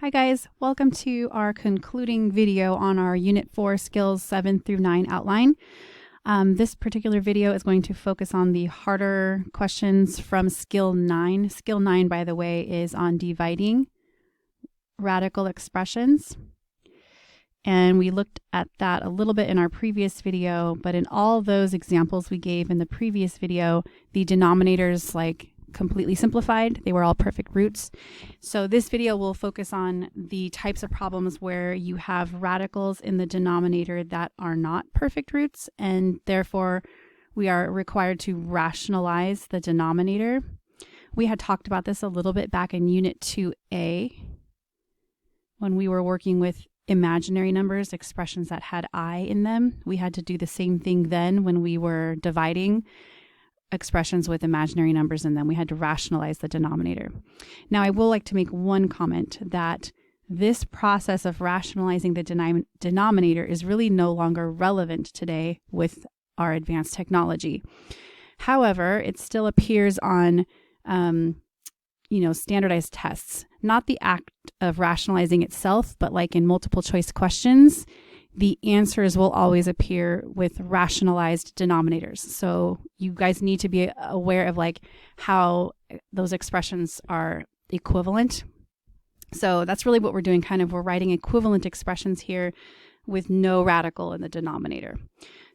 Hi guys, welcome to our concluding video on our Unit 4 Skills 7 through 9 outline. This particular video is going to focus on the harder questions from Skill 9. Skill 9, by the way, is on dividing radical expressions. And we looked at that a little bit in our previous video, but in all those examples we gave in the previous video, the denominators completely simplified. They were all perfect roots. So this video will focus on the types of problems where you have radicals in the denominator that are not perfect roots, and therefore we are required to rationalize the denominator. We had talked about this a little bit back in Unit 2A when we were working with imaginary numbers, expressions that had I in them. We had to do the same thing then when we were dividing expressions with imaginary numbers in them. We had to rationalize the denominator. Now, I will like to make one comment that this process of rationalizing the denominator is really no longer relevant today with our advanced technology. However, it still appears on standardized tests. Not the act of rationalizing itself, but like in multiple choice questions, the answers will always appear with rationalized denominators. So you guys need to be aware of how those expressions are equivalent. So that's really what we're doing. We're writing equivalent expressions here with no radical in the denominator.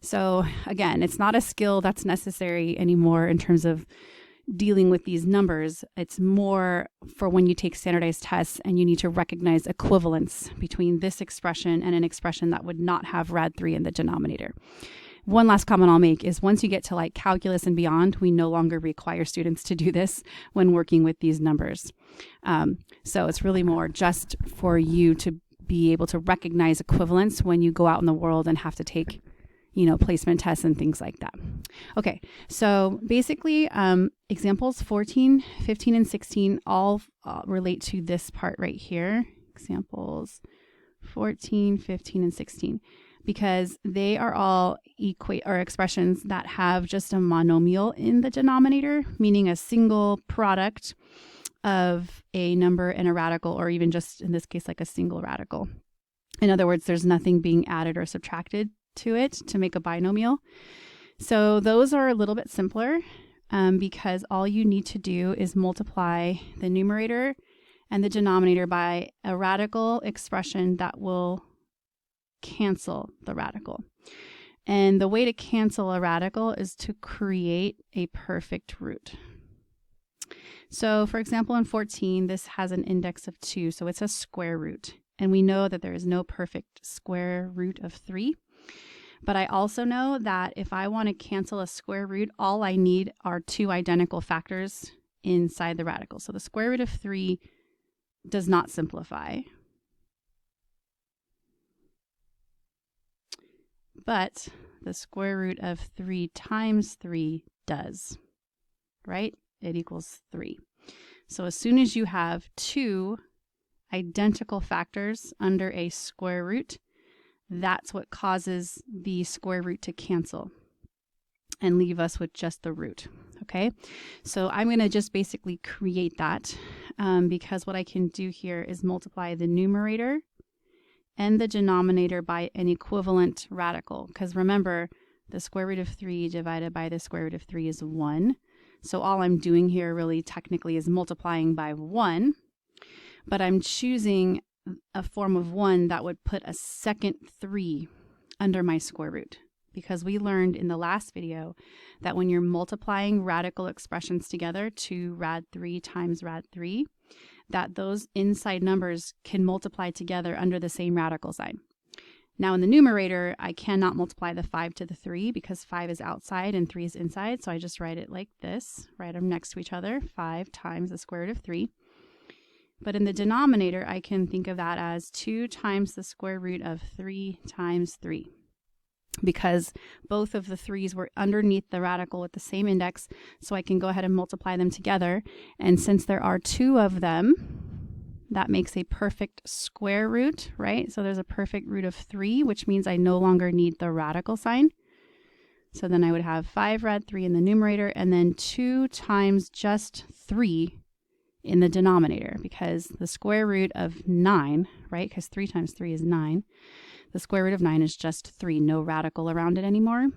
So again, it's not a skill that's necessary anymore in terms of dealing with these numbers. It's more for when you take standardized tests and you need to recognize equivalence between this expression and an expression that would not have rad 3 in the denominator. One last comment I'll make is once you get to calculus and beyond, we no longer require students to do this when working with these numbers. So it's really more just for you to be able to recognize equivalence when you go out in the world and have to take placement tests and things like that. Okay, so basically examples 14, 15, and 16 all relate to this part right here. Examples 14, 15, and 16, because they are all expressions that have just a monomial in the denominator, meaning a single product of a number and a radical, or even just in this case, a single radical. In other words, there's nothing being added or subtracted to it to make a binomial. So those are a little bit simpler because all you need to do is multiply the numerator and the denominator by a radical expression that will cancel the radical. And the way to cancel a radical is to create a perfect root. So for example, in 14, this has an index of 2, so it's a square root. And we know that there is no perfect square root of 3. But I also know that if I want to cancel a square root, all I need are 2 identical factors inside the radical. So the square root of 3 does not simplify. But the square root of 3 times 3 does, right? It equals 3. So as soon as you have 2 identical factors under a square root, that's what causes the square root to cancel and leave us with just the root. Okay, so I'm going to just basically create that because what I can do here is multiply the numerator and the denominator by an equivalent radical. Because remember, the square root of 3 divided by the square root of 3 is 1. So all I'm doing here really technically is multiplying by 1, but I'm choosing a form of 1 that would put a second 3 under my square root, because we learned in the last video that when you're multiplying radical expressions together, 2 rad 3 times rad 3, that those inside numbers can multiply together under the same radical sign. Now in the numerator, I cannot multiply the 5 to the 3 because 5 is outside and 3 is inside, so I just write it like this, write them next to each other, 5 times the square root of 3. But in the denominator, I can think of that as 2 times the square root of 3 times 3, because both of the 3's were underneath the radical with the same index, so I can go ahead and multiply them together. And since there are 2 of them, that makes a perfect square root, right? So there's a perfect root of 3, which means I no longer need the radical sign. So then I would have 5 rad 3 in the numerator, and then 2 times just 3 in the denominator, because the square root of 9, right, because 3 times 3 is 9, the square root of 9 is just 3, no radical around it anymore.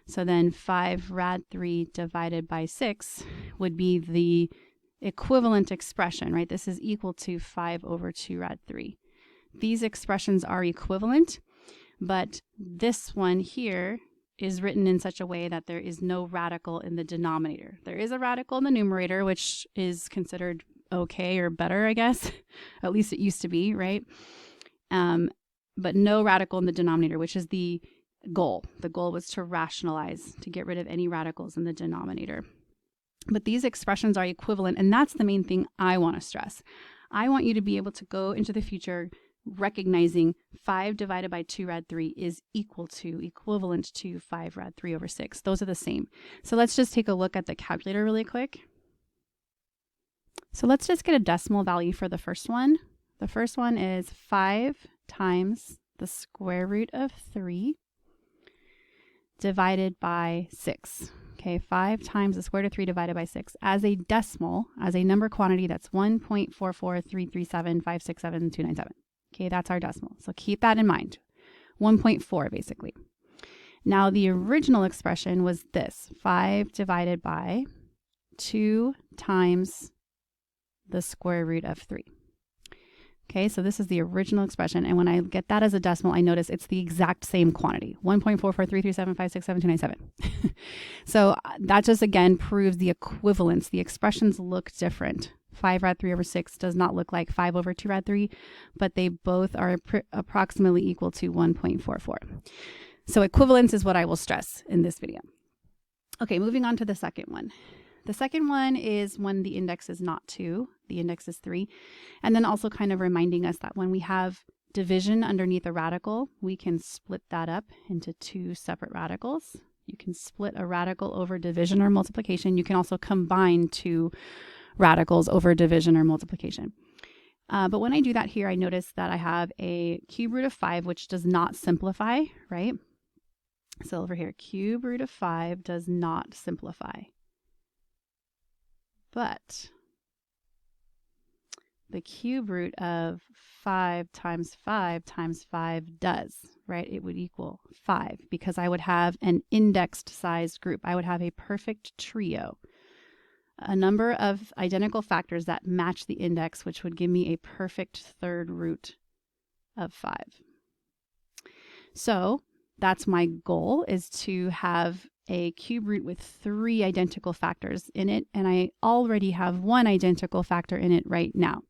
So then 5 rad 3 divided by 6 would be the equivalent expression, right? This is equal to 5 over 2 rad 3. These expressions are equivalent, but this one here is written in such a way that there is no radical in the denominator. There is a radical in the numerator, which is considered okay or better, I guess. At least it used to be, right? But no radical in the denominator, which is the goal. The goal was to rationalize, to get rid of any radicals in the denominator. But these expressions are equivalent, and that's the main thing I want to stress. I want you to be able to go into the future recognizing 5 divided by 2 rad 3 is equivalent to 5 rad 3 over 6. Those are the same. So let's just take a look at the calculator really quick. So let's just get a decimal value for the first one. The first one is 5 times the square root of 3 divided by 6. Okay, 5 times the square root of 3 divided by 6. As a decimal, as a number quantity, that's 1.44337567297. Okay, that's our decimal. So keep that in mind. 1.4 basically. Now the original expression was this, 5 divided by 2 times the square root of 3. Okay, so this is the original expression, and when I get that as a decimal, I notice it's the exact same quantity, 1.44337567297. So that just again proves the equivalence. The expressions look different. 5 rad 3 over 6 does not look like 5 over 2 rad 3, but they both are approximately equal to 1.44. So equivalence is what I will stress in this video. Okay, moving on to the second one. The second one is when the index is not 2, the index is 3. And then also kind of reminding us that when we have division underneath a radical, we can split that up into 2 separate radicals. You can split a radical over division or multiplication. You can also combine 2 radicals over division or multiplication. But when I do that here, I notice that I have a cube root of 5, which does not simplify, right? So over here, cube root of 5 does not simplify. But the cube root of 5 times 5 times 5 does, right? It would equal 5 because I would have an indexed sized group. I would have a perfect trio, a number of identical factors that match the index, which would give me a perfect third root of 5. So that's my goal, is to have a cube root with 3 identical factors in it, and I already have 1 identical factor in it right now.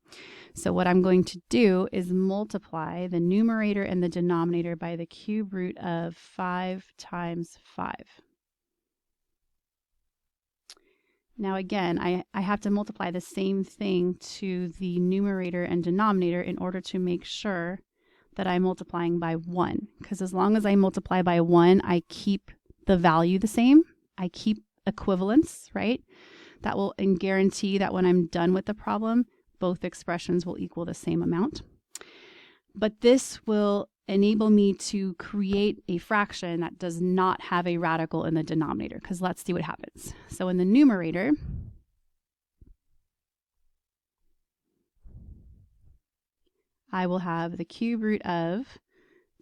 So what I'm going to do is multiply the numerator and the denominator by the cube root of 5 times 5. Now again, I have to multiply the same thing to the numerator and denominator in order to make sure that I'm multiplying by 1, because as long as I multiply by 1, I keep the value the same. I keep equivalence, right? That will guarantee that when I'm done with the problem, both expressions will equal the same amount. But this will enable me to create a fraction that does not have a radical in the denominator, because let's see what happens. So in the numerator, I will have the cube root of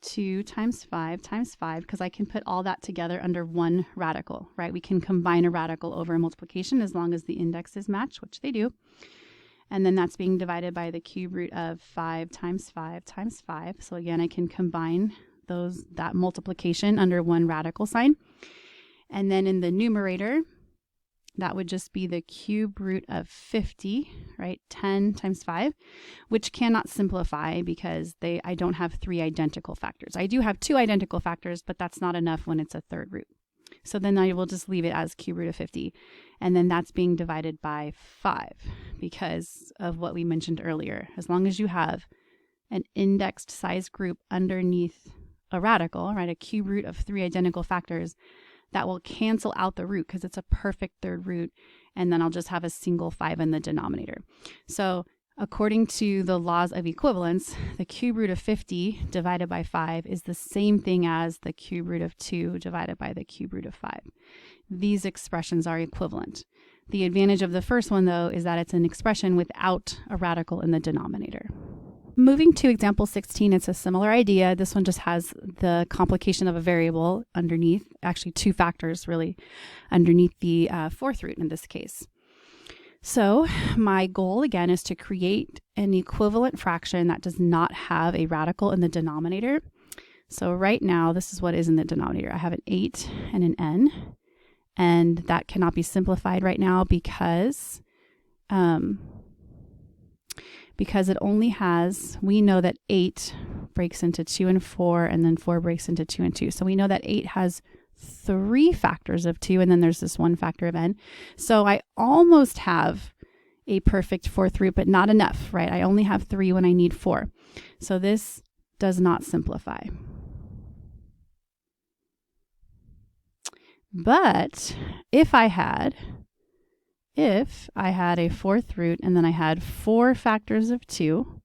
2 times 5 times 5, because I can put all that together under 1 radical, right? We can combine a radical over a multiplication as long as the indexes match, which they do. And then that's being divided by the cube root of 5 times 5 times 5. So again, I can combine that multiplication under 1 radical sign. And then in the numerator, that would just be the cube root of 50, right? 10 times 5, which cannot simplify because I don't have 3 identical factors. I do have 2 identical factors, but that's not enough when it's a third root. So then I will just leave it as cube root of 50. And then that's being divided by 5 because of what we mentioned earlier. As long as you have an indexed size group underneath a radical, right? A cube root of 3 identical factors, that will cancel out the root because it's a perfect third root, and then I'll just have a single 5 in the denominator. So according to the laws of equivalence, the cube root of 50 divided by 5 is the same thing as the cube root of 2 divided by the cube root of 5. These expressions are equivalent. The advantage of the first one, though, is that it's an expression without a radical in the denominator. Moving to example 16, it's a similar idea. This one just has the complication of a variable underneath, actually two factors really, underneath the fourth root in this case. So my goal, again, is to create an equivalent fraction that does not have a radical in the denominator. So right now, this is what is in the denominator. I have an 8 and an n, and that cannot be simplified right now because it only has, we know that 8 breaks into 2 and 4, and then 4 breaks into 2 and 2. So we know that 8 has 3 factors of 2, and then there's this 1 factor of n. So I almost have a perfect fourth root, but not enough, right? I only have 3 when I need 4. So this does not simplify. But if I had a fourth root and then I had 4 factors of 2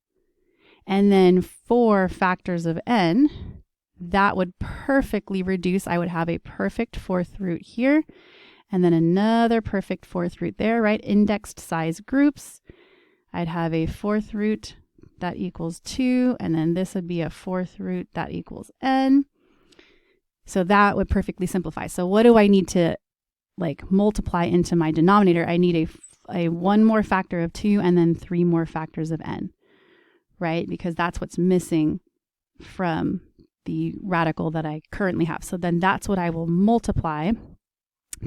and then 4 factors of n, that would perfectly reduce. I would have a perfect fourth root here and then another perfect fourth root there, right? Indexed size groups. I'd have a fourth root that equals 2, and then this would be a fourth root that equals n. So that would perfectly simplify. So what do I need to multiply into my denominator? I need a 1 more factor of 2 and then 3 more factors of n, right? Because that's what's missing from the radical that I currently have. So then that's what I will multiply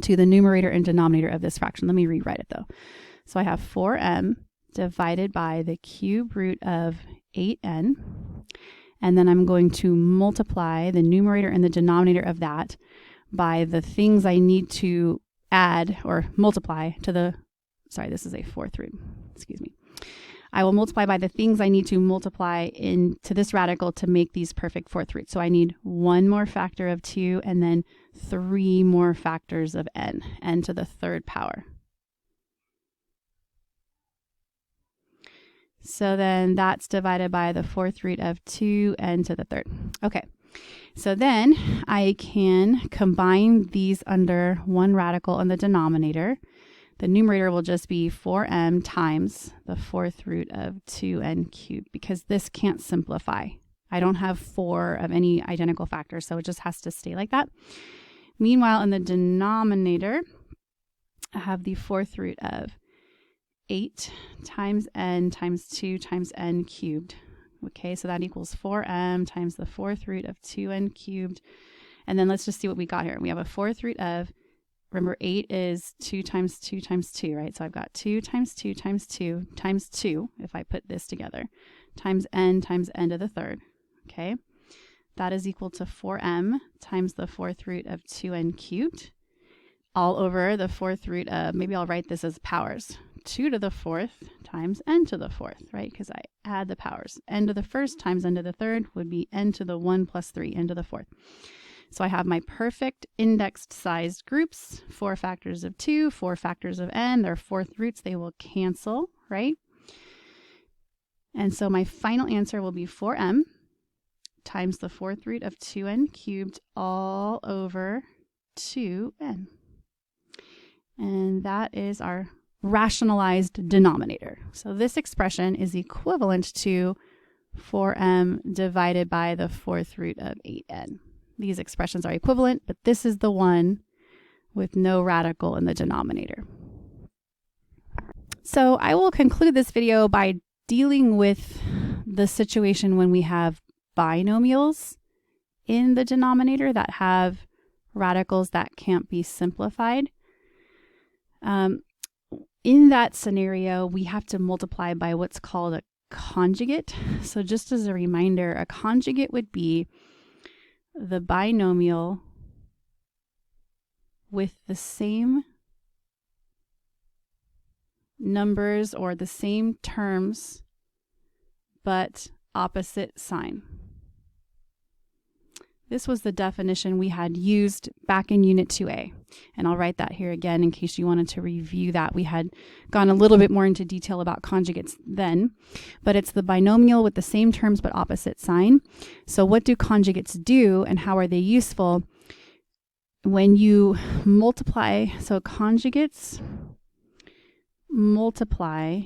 to the numerator and denominator of this fraction. Let me rewrite it though. So I have 4m divided by the cube root of 8n. And then I'm going to multiply the numerator and the denominator of that by the things I need to add or multiply to the, sorry, this is a fourth root, excuse me. I will multiply by the things I need to multiply into this radical to make these perfect fourth roots. So I need 1 more factor of 2 and then 3 more factors of n to the third power. So then that's divided by the fourth root of 2n to the third. Okay, so then I can combine these under one radical in the denominator. The numerator will just be 4m times the fourth root of 2n cubed, because this can't simplify. I don't have 4 of any identical factors, so it just has to stay like that. Meanwhile, in the denominator, I have the fourth root of 8 times n times 2 times n cubed. Okay, so that equals 4m times the fourth root of 2n cubed. And then let's just see what we got here. We have a fourth root of, remember 8 is 2 times 2 times 2, right? So I've got 2 times 2 times 2 times 2, if I put this together, times n to the third. Okay, that is equal to 4m times the fourth root of 2n cubed, all over the fourth root of, maybe I'll write this as powers, 2 to the fourth times n to the fourth, right? Because I add the powers. N to the first times n to the third would be n to the 1 plus 3, n to the fourth. So I have my perfect indexed sized groups, 4 factors of 2, 4 factors of n, their fourth roots, they will cancel, right? And so my final answer will be 4m times the fourth root of 2n cubed all over 2n. And that is our rationalized denominator. So this expression is equivalent to 4m divided by the fourth root of 8n. These expressions are equivalent, but this is the one with no radical in the denominator. So I will conclude this video by dealing with the situation when we have binomials in the denominator that have radicals that can't be simplified. In that scenario, we have to multiply by what's called a conjugate. So just as a reminder, a conjugate would be the binomial with the same numbers or the same terms, but opposite sign. This was the definition we had used back in Unit 2A. And I'll write that here again in case you wanted to review that. We had gone a little bit more into detail about conjugates then, but it's the binomial with the same terms but opposite sign. So what do conjugates do and how are they useful? When you multiply, so conjugates multiply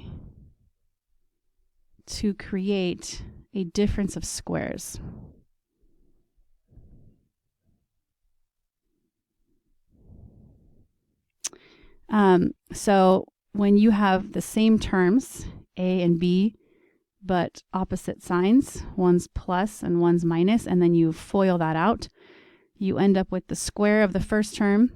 to create a difference of squares. So when you have the same terms, A and B, but opposite signs, one's plus and one's minus, and then you FOIL that out, you end up with the square of the first term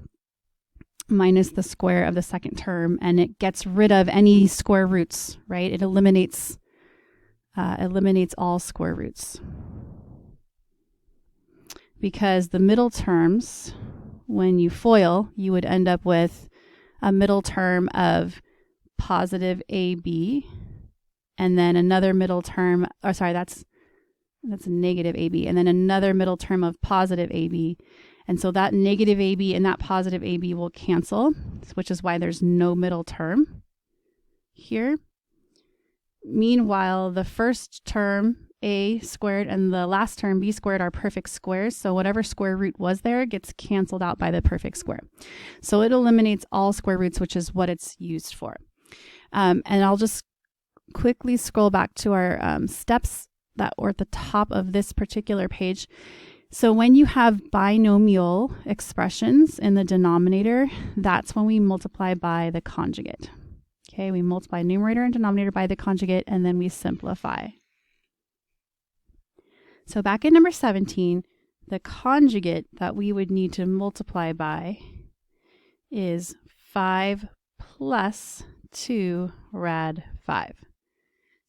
minus the square of the second term, and it gets rid of any square roots, right? It eliminates all square roots. Because the middle terms, when you FOIL, you would end up with a middle term of positive AB, and then another middle term, or sorry, that's negative AB, and then another middle term of positive AB. And so that negative AB and that positive AB will cancel, which is why there's no middle term here. Meanwhile, the first term, A squared, and the last term, B squared, are perfect squares. So whatever square root was there gets canceled out by the perfect square. So it eliminates all square roots, which is what it's used for. And I'll just quickly scroll back to our steps that were at the top of this particular page. So when you have binomial expressions in the denominator, that's when we multiply by the conjugate. Okay, we multiply numerator and denominator by the conjugate, and then we simplify. So back in number 17, the conjugate that we would need to multiply by is 5 plus 2 rad 5.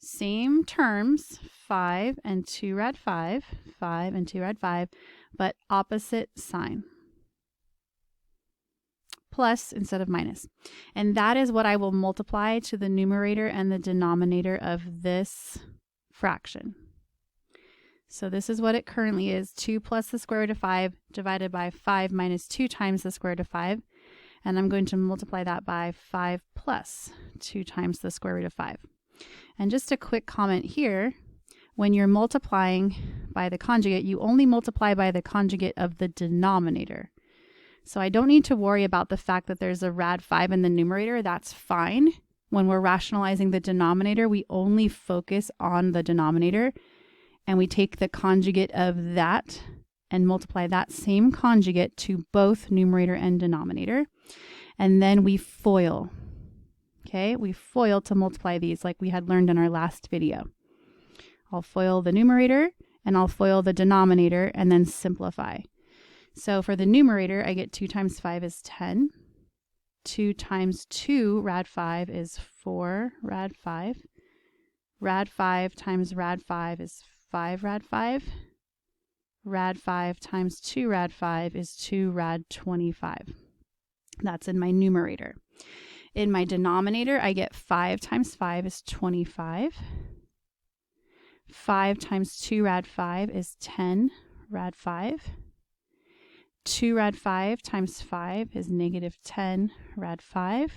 Same terms, 5 and 2 rad 5, 5 and 2 rad 5, but opposite sign. Plus instead of minus. And that is what I will multiply to the numerator and the denominator of this fraction. So this is what it currently is, 2 plus the square root of 5 divided by 5 minus 2 times the square root of 5. And I'm going to multiply that by 5 plus 2 times the square root of 5. And just a quick comment here, when you're multiplying by the conjugate, you only multiply by the conjugate of the denominator. So I don't need to worry about the fact that there's a rad 5 in the numerator. That's fine. When we're rationalizing the denominator, we only focus on the denominator, and we take the conjugate of that and multiply that same conjugate to both numerator and denominator. And then we FOIL. Okay, we FOIL to multiply these like we had learned in our last video. I'll FOIL the numerator and I'll FOIL the denominator and then simplify. So for the numerator, I get 2 times 5 is 10. 2 times 2 rad 5 is 4 rad 5. Rad 5 times rad 5 is 5 rad 5. Rad 5 times 2 rad 5 is 2 rad 25. That's in my numerator. In my denominator, I get 5 times 5 is 25. 5 times 2 rad 5 is 10 rad 5. 2 rad 5 times 5 is negative 10 rad 5.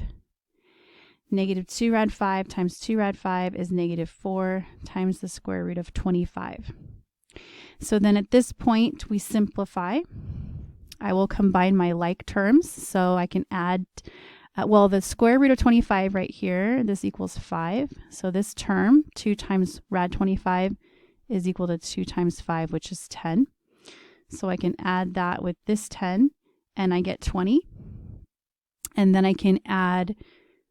Negative 2 rad 5 times 2 rad 5 is negative 4 times the square root of 25. So then at this point, we simplify. I will combine my like terms. So I can add, well, the square root of 25 right here, this equals 5. So this term, 2 times rad 25, is equal to 2 times 5, which is 10. So I can add that with this 10, and I get 20. And then I can add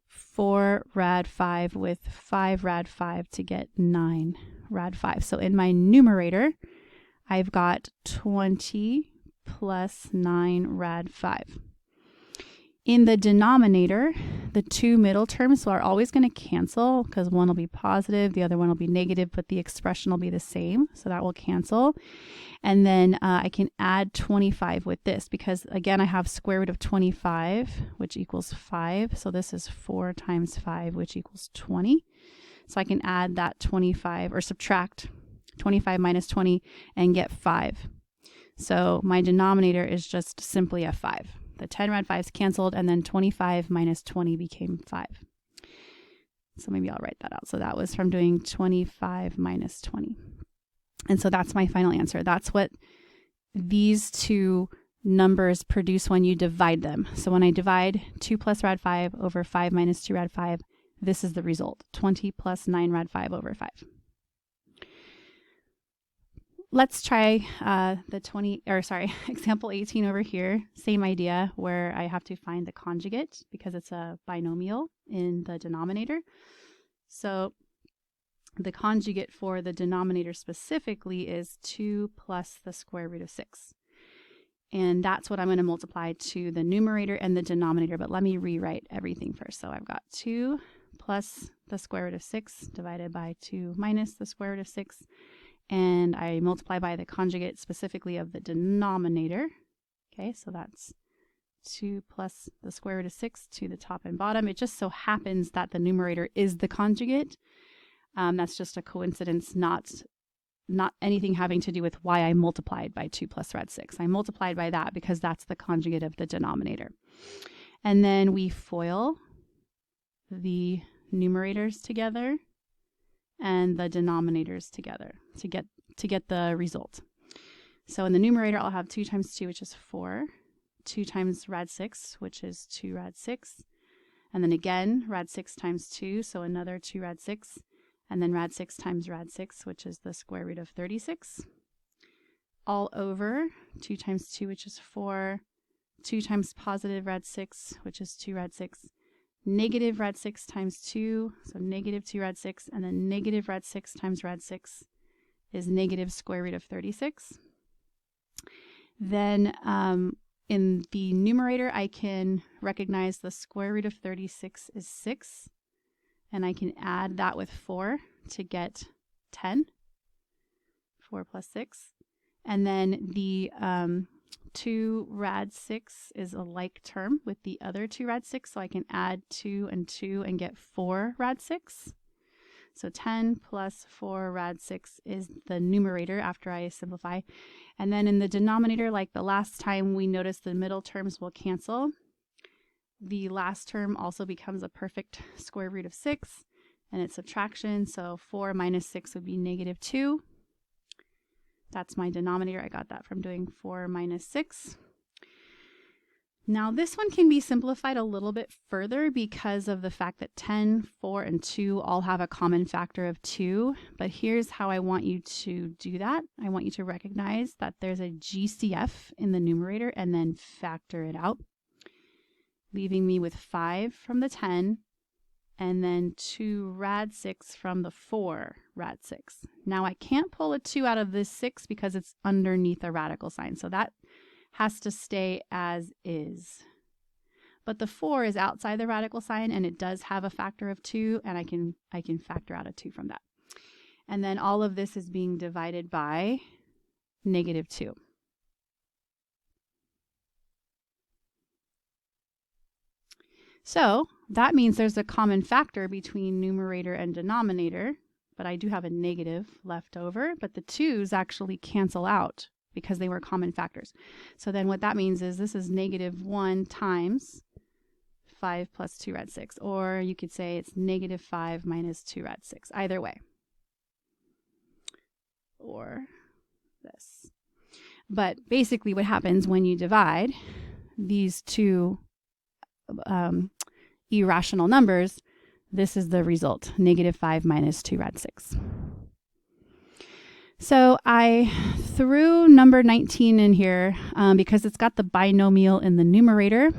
4 rad 5 with 5 rad 5 to get 9 rad 5. So in my numerator, I've got 20 plus 9 rad 5. In the denominator, the two middle terms are always going to cancel because one will be positive, the other one will be negative, but the expression will be the same. So that will cancel. And then I can add 25 with this because, again, I have square root of 25, which equals 5. So this is 4 times 5, which equals 20. So I can add that 25 or subtract 25 minus 20 and get 5. So my denominator is just simply a 5. The 10 rad 5s canceled, and then 25 minus 20 became 5. So maybe I'll write that out. So that was from doing 25 minus 20. And so that's my final answer. That's what these two numbers produce when you divide them. So when I divide 2 plus rad 5 over 5 minus 2 rad 5, this is the result, 20 plus 9 rad 5 over 5. Let's try example 18 over here. Same idea where I have to find the conjugate because it's a binomial in the denominator. So the conjugate for the denominator specifically is 2 plus the square root of 6. And that's what I'm going to multiply to the numerator and the denominator. But let me rewrite everything first. So I've got 2 plus the square root of 6 divided by 2 minus the square root of 6. And I multiply by the conjugate specifically of the denominator. Okay, so that's 2 plus the square root of 6 to the top and bottom. It just so happens that the numerator is the conjugate. That's just a coincidence, not anything having to do with why I multiplied by 2 plus rad 6. I multiplied by that because that's the conjugate of the denominator. And then we FOIL the numerators together and the denominators together to get the result. So in the numerator, I'll have 2 times 2, which is 4, 2 times rad 6, which is 2 rad 6, and then again, rad 6 times 2, so another 2 rad 6, and then rad 6 times rad 6, which is the square root of 36, all over 2 times 2, which is 4, 2 times positive rad 6, which is 2 rad 6, negative rad 6 times 2, so negative 2 rad 6, and then negative rad 6 times rad 6 is negative square root of 36. Then in the numerator, I can recognize the square root of 36 is 6, and I can add that with 4 to get 10, 4 plus 6. And then the 2 rad 6 is a like term with the other 2 rad 6, so I can add 2 and 2 and get 4 rad 6. So 10 plus 4 rad 6 is the numerator after I simplify. And then in the denominator, like the last time, we noticed the middle terms will cancel. The last term also becomes a perfect square root of 6, and it's subtraction, so 4 minus 6 would be negative 2. That's my denominator. I got that from doing 4 minus 6. Now this one can be simplified a little bit further because of the fact that 10, 4, and 2 all have a common factor of 2. But here's how I want you to do that. I want you to recognize that there's a GCF in the numerator and then factor it out, leaving me with 5 from the 10 and then 2 rad 6 from the 4 rad 6. Now I can't pull a 2 out of this 6 because it's underneath a radical sign, so that has to stay as is. But the 4 is outside the radical sign and it does have a factor of 2, and I can factor out a 2 from that. And then all of this is being divided by negative 2. So that means there's a common factor between numerator and denominator, but I do have a negative left over, but the 2's actually cancel out because they were common factors. So then what that means is this is negative 1 times 5 plus 2 rad 6, or you could say it's negative 5 minus 2 rad 6, either way. Or this. But basically what happens when you divide these two irrational numbers, this is the result, negative 5 minus 2 rad 6. So I threw number 19 in here because it's got the binomial in the numerator,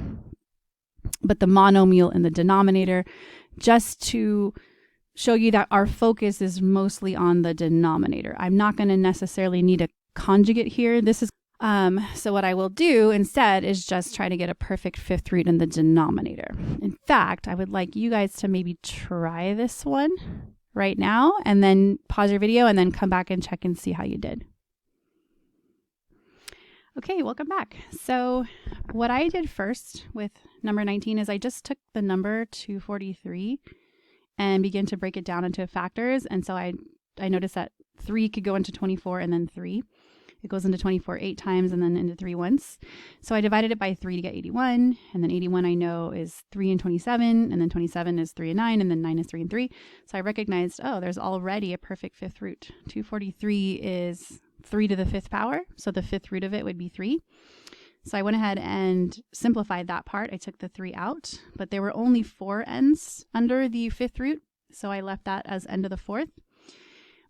but the monomial in the denominator, just to show you that our focus is mostly on the denominator. I'm not going to necessarily need a conjugate here. This is so what I will do instead is just try to get a perfect fifth root in the denominator. In fact, I would like you guys to maybe try this one right now and then pause your video and then come back and check and see how you did. Okay, welcome back. So what I did first with number 19 is I just took the number 243 and began to break it down into factors. And so I noticed that 3 could go into 24 and then 3. It goes into 24 8 times and then into 3 once. So I divided it by 3 to get 81. And then 81 I know is 3 and 27. And then 27 is 3 and 9. And then 9 is 3 and 3. So I recognized, oh, there's already a perfect fifth root. 243 is 3 to the fifth power. So the fifth root of it would be 3. So I went ahead and simplified that part. I took the 3 out, but there were only 4 n's under the 5th root, so I left that as n to the 4th.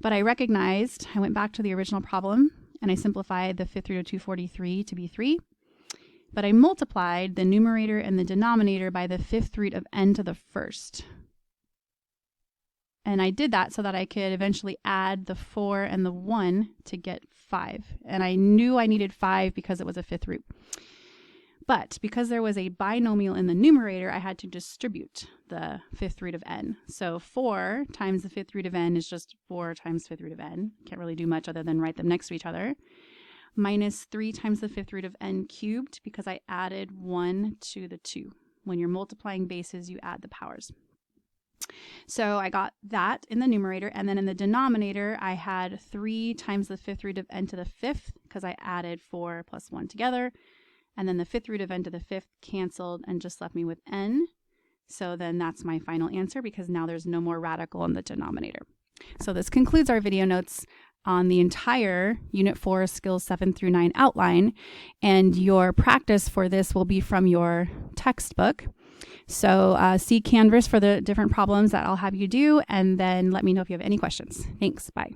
But I recognized, I went back to the original problem, and I simplified the 5th root of 243 to be 3. But I multiplied the numerator and the denominator by the 5th root of n to the 1st. And I did that so that I could eventually add the 4 and the 1 to get 5. And I knew I needed 5 because it was a 5th root. But because there was a binomial in the numerator, I had to distribute the 5th root of n. So 4 times the 5th root of n is just 4 times 5th root of n. Can't really do much other than write them next to each other. Minus 3 times the 5th root of n cubed, because I added 1 to the 2. When you're multiplying bases, you add the powers. So I got that in the numerator, and then in the denominator, I had 3 times the 5th root of n to the 5th, because I added 4 plus 1 together, and then the 5th root of n to the 5th canceled and just left me with n. So then that's my final answer, because now there's no more radical in the denominator. So this concludes our video notes on the entire Unit 4 Skills 7 through 9 outline, and your practice for this will be from your textbook. So see Canvas for the different problems that I'll have you do, and then let me know if you have any questions. Thanks. Bye.